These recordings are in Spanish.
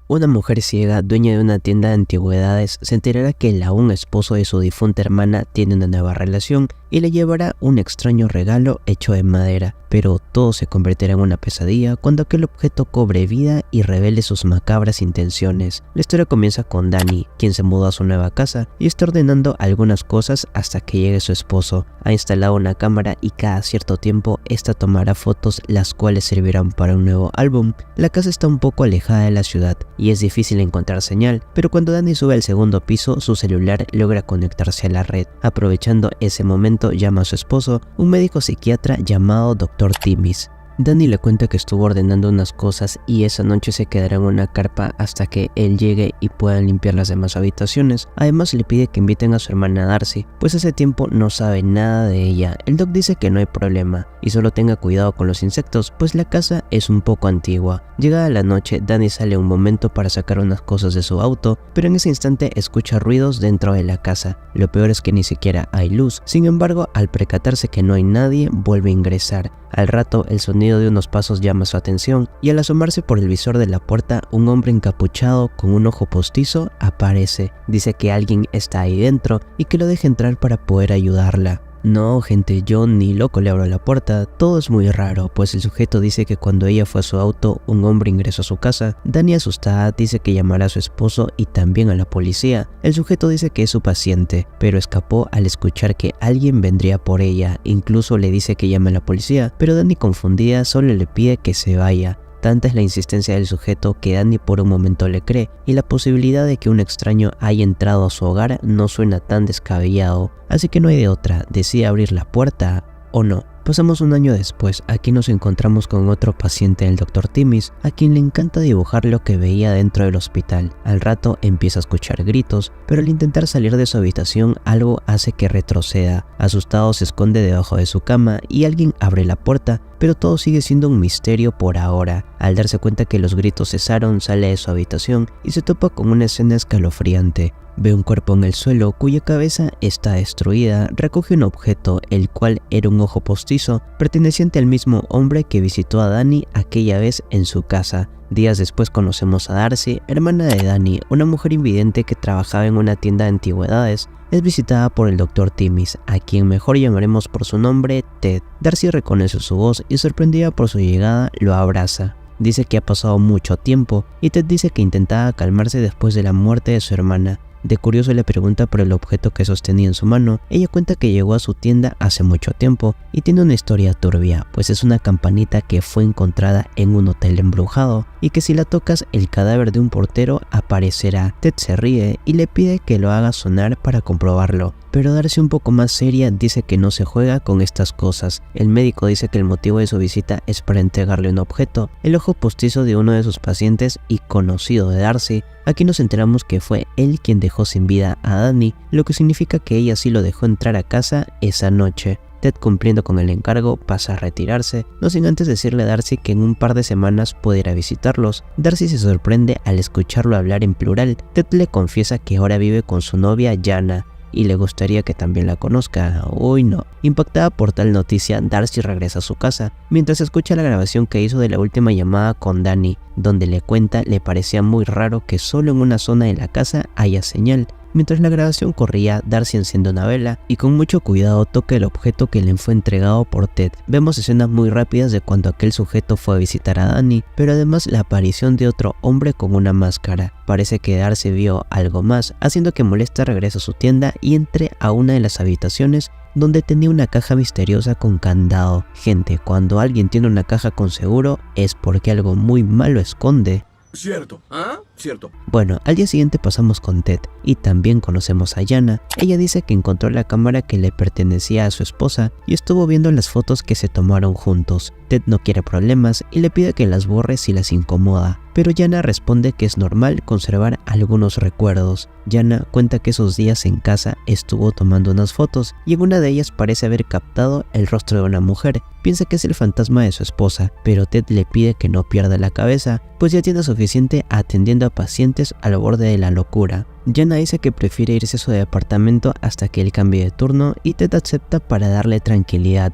Una mujer ciega, dueña de una tienda de antigüedades, se enterará que el aún esposo de su difunta hermana tiene una nueva relación y le llevará un extraño regalo hecho de madera, pero todo se convertirá en una pesadilla cuando aquel objeto cobre vida y revele sus macabras intenciones. La historia comienza con Dani, quien se mudó a su nueva casa y está ordenando algunas cosas hasta que llegue su esposo. Ha instalado una cámara y cada cierto tiempo esta tomará fotos, las cuales servirán para un nuevo álbum. La casa está un poco alejada de la ciudad y es difícil encontrar señal, pero cuando Dani sube al segundo piso, su celular logra conectarse a la red. Aprovechando ese momento, llama a su esposo, un médico psiquiatra llamado Dr. Timmis. Dani le cuenta que estuvo ordenando unas cosas y esa noche se quedará en una carpa hasta que él llegue y puedan limpiar las demás habitaciones. Además le pide que inviten a su hermana Darcy, pues hace tiempo no sabe nada de ella. El doc dice que no hay problema y solo tenga cuidado con los insectos, pues la casa es un poco antigua. Llegada la noche, Dani sale un momento para sacar unas cosas de su auto, pero en ese instante escucha ruidos dentro de la casa. Lo peor es que ni siquiera hay luz. Sin embargo, al percatarse que no hay nadie, vuelve a ingresar. Al rato, el sonido de unos pasos llama su atención y al asomarse por el visor de la puerta, un hombre encapuchado con un ojo postizo aparece. Dice que alguien está ahí dentro y que lo deje entrar para poder ayudarla. No, gente, yo ni loco le abro la puerta. Todo es muy raro, pues el sujeto dice que cuando ella fue a su auto, un hombre ingresó a su casa. Dani, asustada, dice que llamará a su esposo y también a la policía. El sujeto dice que es su paciente, pero escapó al escuchar que alguien vendría por ella. Incluso le dice que llame a la policía, pero Dani, confundida, solo le pide que se vaya. Tanta es la insistencia del sujeto que Dani por un momento le cree, y la posibilidad de que un extraño haya entrado a su hogar no suena tan descabellado, así que no hay de otra, decide abrir la puerta o no. Pasamos un año después, aquí nos encontramos con otro paciente del Dr. Timmis, a quien le encanta dibujar lo que veía dentro del hospital. Al rato empieza a escuchar gritos, pero al intentar salir de su habitación algo hace que retroceda. Asustado se esconde debajo de su cama y alguien abre la puerta, pero todo sigue siendo un misterio por ahora. Al darse cuenta que los gritos cesaron, sale de su habitación y se topa con una escena escalofriante. Ve un cuerpo en el suelo cuya cabeza está destruida, recoge un objeto, el cual era un ojo postizo, perteneciente al mismo hombre que visitó a Dani aquella vez en su casa. Días después conocemos a Darcy, hermana de Dani, una mujer invidente que trabajaba en una tienda de antigüedades. Es visitada por el Dr. Timmis, a quien mejor llamaremos por su nombre, Ted. Darcy reconoce su voz y, sorprendida por su llegada, lo abraza. Dice que ha pasado mucho tiempo y Ted dice que intentaba calmarse después de la muerte de su hermana. De curioso le pregunta por el objeto que sostenía en su mano. Ella cuenta que llegó a su tienda hace mucho tiempo y tiene una historia turbia, pues es una campanita que fue encontrada en un hotel embrujado y que si la tocas el cadáver de un portero aparecerá. Ted se ríe y le pide que lo haga sonar para comprobarlo, pero Darcy, un poco más seria, dice que no se juega con estas cosas. El médico dice que el motivo de su visita es para entregarle un objeto, el ojo postizo de uno de sus pacientes y conocido de Darcy. Aquí nos enteramos que fue él quien dejó sin vida a Dani, lo que significa que ella sí lo dejó entrar a casa esa noche. Ted, cumpliendo con el encargo, pasa a retirarse, no sin antes decirle a Darcy que en un par de semanas puede ir a visitarlos. Darcy se sorprende al escucharlo hablar en plural. Ted le confiesa que ahora vive con su novia Jana y le gustaría que también la conozca. Uy, no. Impactada por tal noticia, Darcy regresa a su casa, mientras escucha la grabación que hizo de la última llamada con Dani, donde le cuenta le parecía muy raro que solo en una zona de la casa haya señal. Mientras la grabación corría, Darcy enciende una vela y con mucho cuidado toca el objeto que le fue entregado por Ted. Vemos escenas muy rápidas de cuando aquel sujeto fue a visitar a Dani, pero además la aparición de otro hombre con una máscara. Parece que Darcy vio algo más, haciendo que molesta regrese a su tienda y entre a una de las habitaciones donde tenía una caja misteriosa con candado. Gente, cuando alguien tiene una caja con seguro es porque algo muy malo esconde. Cierto. ¿Ah? Cierto. Bueno, al día siguiente pasamos con Ted y también conocemos a Jana. Ella dice que encontró la cámara que le pertenecía a su esposa y estuvo viendo las fotos que se tomaron juntos. Ted no quiere problemas y le pide que las borre si las incomoda, pero Jana responde que es normal conservar algunos recuerdos. Jana cuenta que esos días en casa estuvo tomando unas fotos y en una de ellas parece haber captado el rostro de una mujer. Piensa que es el fantasma de su esposa, pero Ted le pide que no pierda la cabeza, pues ya tiene suficiente atendiendo a pacientes al borde de la locura. Yana dice que prefiere irse a su departamento hasta que él cambie de turno y Ted acepta para darle tranquilidad.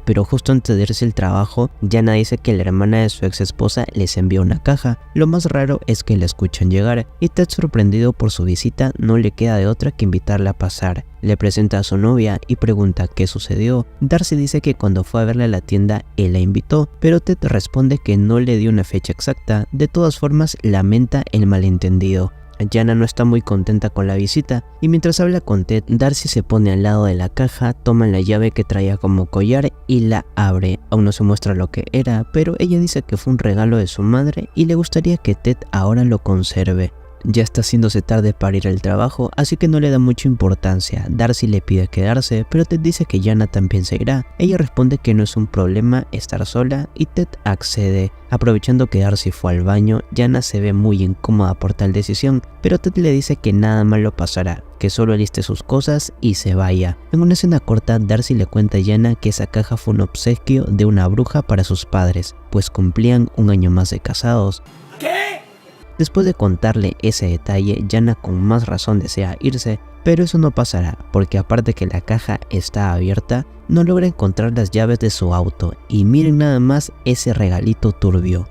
Pero justo antes de irse al trabajo, Yana dice que la hermana de su ex esposa les envió una caja. Lo más raro es que la escuchan llegar y Ted, sorprendido por su visita, no le queda de otra que invitarla a pasar. Le presenta a su novia y pregunta qué sucedió. Darcy dice que cuando fue a verla a la tienda él la invitó, pero Ted responde que no le dio una fecha exacta. De todas formas, lamenta el malentendido. Yana no está muy contenta con la visita y mientras habla con Ted, Darcy se pone al lado de la caja, toma la llave que traía como collar y la abre. Aún no se muestra lo que era, pero ella dice que fue un regalo de su madre y le gustaría que Ted ahora lo conserve. Ya está haciéndose tarde para ir al trabajo, así que no le da mucha importancia. Darcy le pide quedarse, pero Ted dice que Yana también se irá. Ella responde que no es un problema estar sola y Ted accede. Aprovechando que Darcy fue al baño, Yana se ve muy incómoda por tal decisión, pero Ted le dice que nada malo pasará, que solo aliste sus cosas y se vaya. En una escena corta, Darcy le cuenta a Yana que esa caja fue un obsequio de una bruja para sus padres, pues cumplían un año más de casados. Después de contarle ese detalle, Yana con más razón desea irse, pero eso no pasará, porque aparte que la caja está abierta, no logra encontrar las llaves de su auto, y miren nada más ese regalito turbio.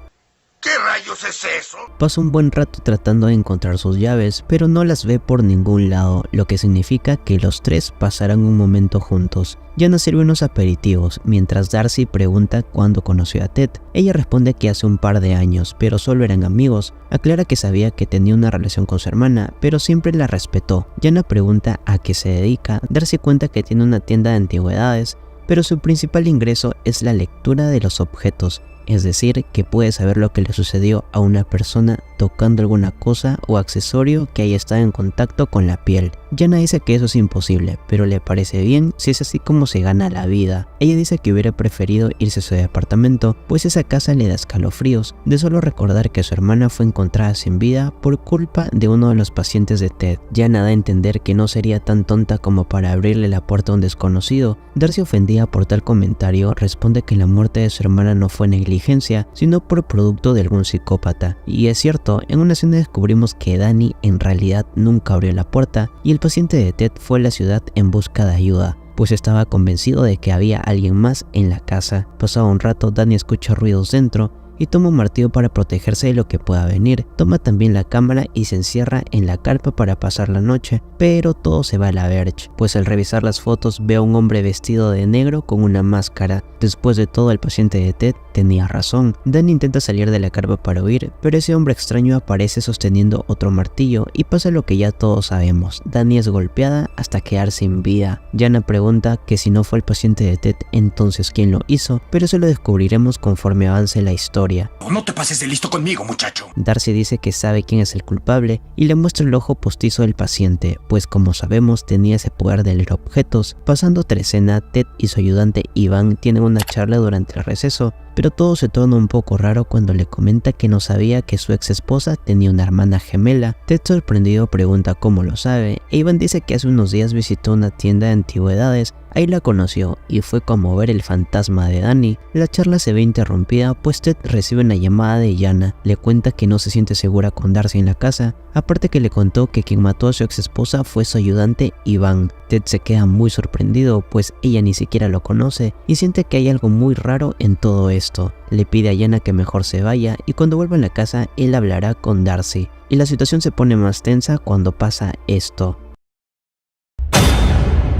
¿Qué rayos es eso? Pasa un buen rato tratando de encontrar sus llaves, pero no las ve por ningún lado, lo que significa que los tres pasarán un momento juntos. Yana sirve unos aperitivos, mientras Darcy pregunta cuándo conoció a Ted. Ella responde que hace un par de años, pero solo eran amigos. Aclara que sabía que tenía una relación con su hermana, pero siempre la respetó. Yana pregunta a qué se dedica. Darcy cuenta que tiene una tienda de antigüedades, pero su principal ingreso es la lectura de los objetos. Es decir, que puede saber lo que le sucedió a una persona tocando alguna cosa o accesorio que haya estado en contacto con la piel. Yana dice que eso es imposible, pero le parece bien si es así como se gana la vida. Ella dice que hubiera preferido irse a su departamento, pues esa casa le da escalofríos de solo recordar que su hermana fue encontrada sin vida por culpa de uno de los pacientes de Ted. Yana da a entender que no sería tan tonta como para abrirle la puerta a un desconocido. Darcy, ofendida por tal comentario, responde que la muerte de su hermana no fue negligencia, sino por producto de algún psicópata. Y es cierto, en una escena descubrimos que Danny en realidad nunca abrió la puerta y el paciente de Ted fue a la ciudad en busca de ayuda, pues estaba convencido de que había alguien más en la casa. Pasado un rato, Danny escucha ruidos dentro y toma un martillo para protegerse de lo que pueda venir. Toma también la cámara y se encierra en la carpa para pasar la noche, pero todo se va a la verge, pues al revisar las fotos ve a un hombre vestido de negro con una máscara. Después de todo, el paciente de Ted tenía razón. Danny intenta salir de la carpa para huir, pero ese hombre extraño aparece sosteniendo otro martillo y pasa lo que ya todos sabemos. Danny es golpeada hasta quedar sin vida. Yana pregunta que si no fue el paciente de Ted, entonces ¿quién lo hizo? Pero eso lo descubriremos conforme avance la historia. No te pases de listo conmigo, muchacho. Darcy dice que sabe quién es el culpable y le muestra el ojo postizo del paciente, pues como sabemos tenía ese poder de leer objetos. Pasando otra escena, Ted y su ayudante Ivan tienen una charla durante el receso, pero todo se torna un poco raro cuando le comenta que no sabía que su ex esposa tenía una hermana gemela. Ted, sorprendido, pregunta cómo lo sabe e Ivan dice que hace unos días visitó una tienda de antigüedades. Ahí la conoció y fue como ver el fantasma de Danny. La charla se ve interrumpida pues Ted recibe una llamada de Yana. Le cuenta que no se siente segura con Darcy en la casa, aparte que le contó que quien mató a su ex esposa fue su ayudante Ivan. Ted se queda muy sorprendido pues ella ni siquiera lo conoce y siente que hay algo muy raro en todo esto. Le pide a Yana que mejor se vaya y cuando vuelva a la casa él hablará con Darcy. Y la situación se pone más tensa cuando pasa esto.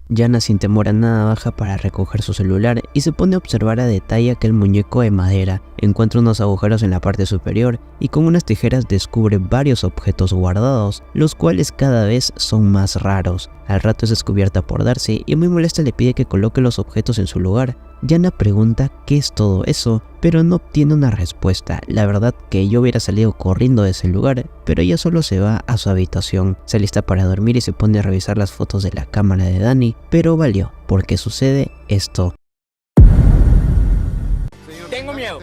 Yana sin temor a nada baja para recoger su celular y se pone a observar a detalle aquel muñeco de madera. Encuentra unos agujeros en la parte superior y con unas tijeras descubre varios objetos guardados, los cuales cada vez son más raros. Al rato es descubierta por Darcy y muy molesta le pide que coloque los objetos en su lugar. Yana pregunta qué es todo eso, pero no obtiene una respuesta. La verdad que yo hubiera salido corriendo de ese lugar, pero ella solo se va a su habitación. Se alista para dormir y se pone a revisar las fotos de la cámara de Danny, pero valió, porque sucede esto. Tengo miedo.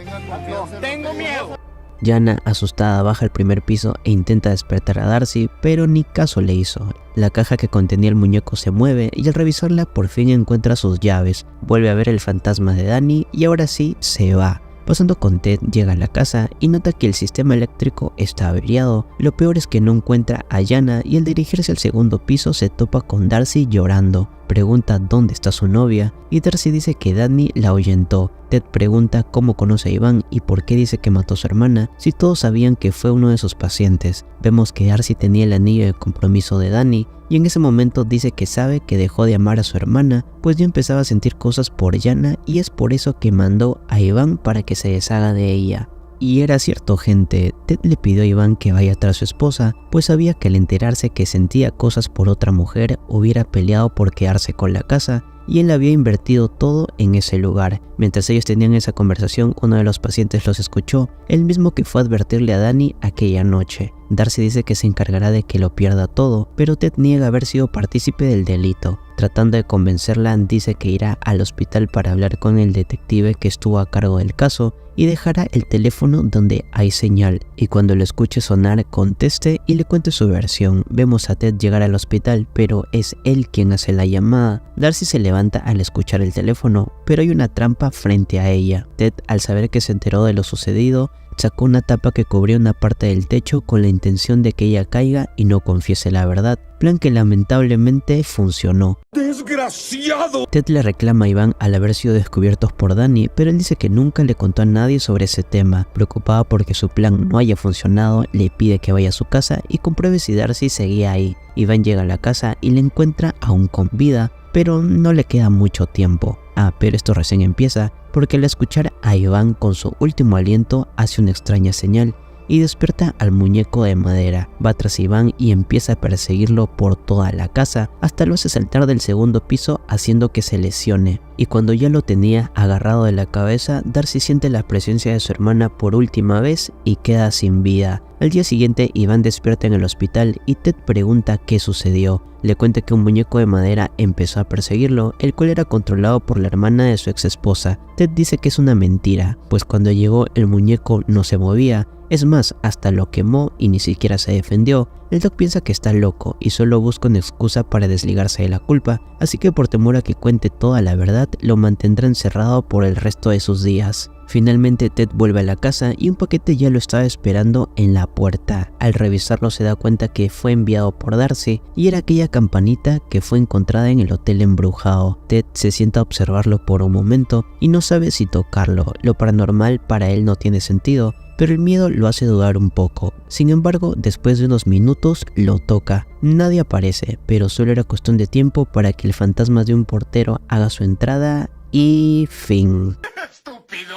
Tengo miedo. Yana, asustada, baja al primer piso e intenta despertar a Darcy, pero ni caso le hizo. La caja que contenía el muñeco se mueve y al revisarla por fin encuentra sus llaves. Vuelve a ver el fantasma de Danny y ahora sí se va. Pasando con Ted, llega a la casa y nota que el sistema eléctrico está averiado. Lo peor es que no encuentra a Jana y al dirigirse al segundo piso se topa con Darcy llorando. Pregunta dónde está su novia y Darcy dice que Danny la ahuyentó. Ted pregunta cómo conoce a Iván y por qué dice que mató a su hermana si todos sabían que fue uno de sus pacientes. Vemos que Darcy tenía el anillo de compromiso de Danny y en ese momento dice que sabe que dejó de amar a su hermana pues ya empezaba a sentir cosas por Jana y es por eso que mandó a Iván para que se deshaga de ella. Y era cierto, gente, Ted le pidió a Iván que vaya tras su esposa, pues sabía que al enterarse que sentía cosas por otra mujer, hubiera peleado por quedarse con la casa, y él había invertido todo en ese lugar. Mientras ellos tenían esa conversación, uno de los pacientes los escuchó, el mismo que fue a advertirle a Danny aquella noche. Darcy dice que se encargará de que lo pierda todo, pero Ted niega haber sido partícipe del delito. Tratando de convencerla, dice que irá al hospital para hablar con el detective que estuvo a cargo del caso y dejará el teléfono donde hay señal, y cuando lo escuche sonar conteste y le cuente su versión. Vemos a Ted llegar al hospital, pero es él quien hace la llamada. Darcy se levanta al escuchar el teléfono, pero hay una trampa frente a ella. Ted, al saber que se enteró de lo sucedido, sacó una tapa que cubría una parte del techo con la intención de que ella caiga y no confiese la verdad, plan que lamentablemente funcionó. ¡Desgraciado! Ted le reclama a Iván al haber sido descubiertos por Danny, pero él dice que nunca le contó a nadie sobre ese tema. Preocupada porque su plan no haya funcionado, le pide que vaya a su casa y compruebe si Darcy seguía ahí. Iván llega a la casa y le encuentra aún con vida, pero no le queda mucho tiempo. Pero esto recién empieza, porque al escuchar a Iván con su último aliento hace una extraña señal y despierta al muñeco de madera. Va tras Iván y empieza a perseguirlo por toda la casa, hasta lo hace saltar del segundo piso haciendo que se lesione. Y cuando ya lo tenía agarrado de la cabeza, Darcy siente la presencia de su hermana por última vez y queda sin vida. Al día siguiente, Iván despierta en el hospital y Ted pregunta qué sucedió. Le cuenta que un muñeco de madera empezó a perseguirlo, el cual era controlado por la hermana de su ex esposa. Ted dice que es una mentira, pues cuando llegó el muñeco no se movía. Es más, hasta lo quemó y ni siquiera se defendió. El Doc piensa que está loco y solo busca una excusa para desligarse de la culpa, así que por temor a que cuente toda la verdad, lo mantendrá encerrado por el resto de sus días. Finalmente Ted vuelve a la casa y un paquete ya lo estaba esperando en la puerta. Al revisarlo se da cuenta que fue enviado por Darcy y era aquella campanita que fue encontrada en el hotel embrujado. Ted se sienta a observarlo por un momento y no sabe si tocarlo. Lo paranormal para él no tiene sentido, pero el miedo lo hace dudar un poco. Sin embargo, después de unos minutos lo toca. Nadie aparece, pero solo era cuestión de tiempo para que el fantasma de un portero haga su entrada y fin. ¡Estúpido!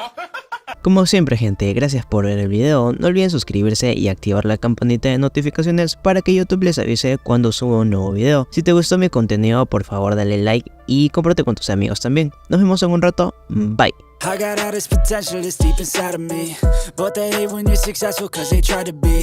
Como siempre, gente, gracias por ver el video. No olviden suscribirse y activar la campanita de notificaciones para que YouTube les avise cuando suba un nuevo video. Si te gustó mi contenido, por favor dale like y comparte con tus amigos también. Nos vemos en un rato. Bye. I got all this potential that's deep inside of me, but they hate when you're successful cause they try to be